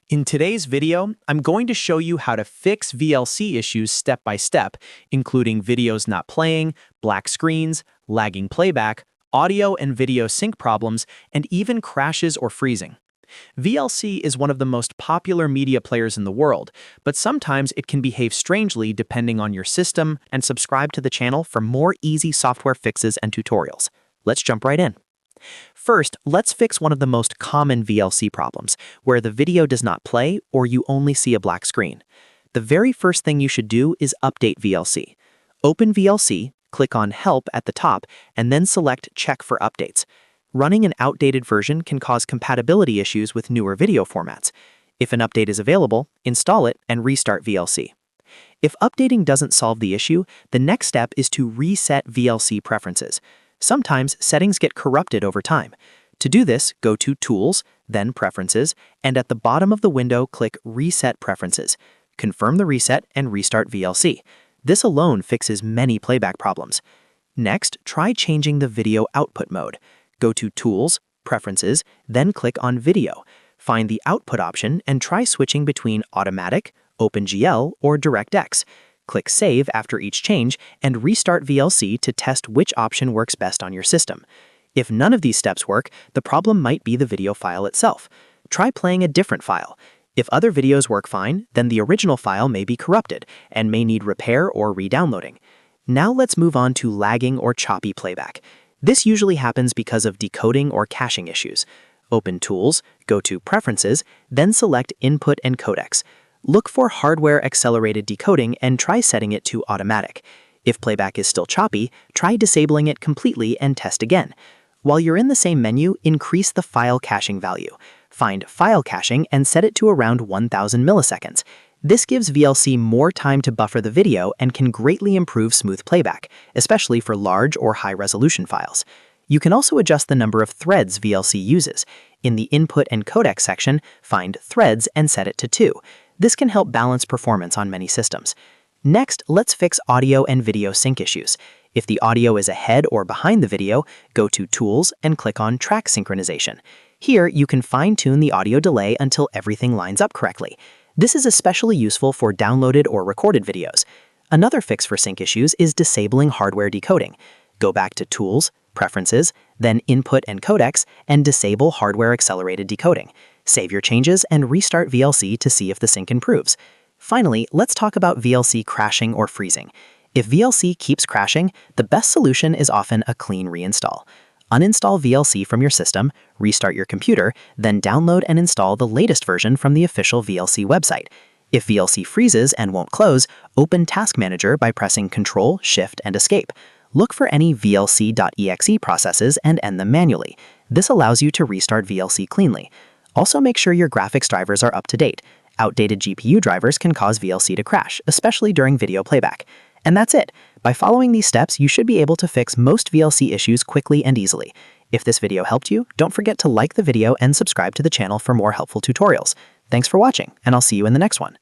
In today's video, I'm going to show you how to fix VLC issues step by step, including videos not playing, black screens, lagging playback, audio and video sync problems, and even crashes or freezing. VLC is one of the most popular media players in the world, but sometimes it can behave strangely depending on your system, and subscribe to the channel for more easy software fixes and tutorials. Let's jump right in. First, let's fix one of the most common VLC problems, where the video does not play or you only see a black screen. The very first thing you should do is update VLC. Open VLC, click on Help at the top, and then select Check for Updates. Running an outdated version can cause compatibility issues with newer video formats. If an update is available, install it and restart VLC. If updating doesn't solve the issue, the next step is to reset VLC preferences. Sometimes settings get corrupted over time. To do this, go to Tools, then Preferences, and at the bottom of the window, click Reset Preferences. Confirm the reset and restart VLC. This alone fixes many playback problems. Next, try changing the video output mode. Go to Tools, Preferences, then click on Video. Find the Output option and try switching between Automatic, OpenGL, or DirectX. Click Save after each change and restart VLC to test which option works best on your system. If none of these steps work, the problem might be the video file itself. Try playing a different file. If other videos work fine, then the original file may be corrupted and may need repair or re-downloading. Now let's move on to lagging or choppy playback. This usually happens because of decoding or caching issues. Open Tools, go to Preferences, then select Input and Codecs. Look for hardware-accelerated decoding and try setting it to automatic. If playback is still choppy, try disabling it completely and test again. While you're in the same menu, increase the file caching value. Find File Caching and set it to around 1000 milliseconds. This gives VLC more time to buffer the video and can greatly improve smooth playback, especially for large or high-resolution files. You can also adjust the number of threads VLC uses. In the Input and Codec section, find Threads and set it to 2. This can help balance performance on many systems. Next, let's fix audio and video sync issues. If the audio is ahead or behind the video, go to Tools and click on Track Synchronization. Here, you can fine-tune the audio delay until everything lines up correctly. This is especially useful for downloaded or recorded videos. Another fix for sync issues is disabling hardware decoding. Go back to Tools, Preferences, then Input and Codecs, and disable hardware-accelerated decoding. Save your changes and restart VLC to see if the sync improves. Finally, let's talk about VLC crashing or freezing. If VLC keeps crashing, the best solution is often a clean reinstall. Uninstall VLC from your system, restart your computer, then download and install the latest version from the official VLC website. If VLC freezes and won't close, open Task Manager by pressing Ctrl, Shift, and Escape. Look for any VLC.exe processes and end them manually. This allows you to restart VLC cleanly. Also make sure your graphics drivers are up to date. Outdated GPU drivers can cause VLC to crash, especially during video playback. And that's it. By following these steps, you should be able to fix most VLC issues quickly and easily. If this video helped you, don't forget to like the video and subscribe to the channel for more helpful tutorials. Thanks for watching, and I'll see you in the next one.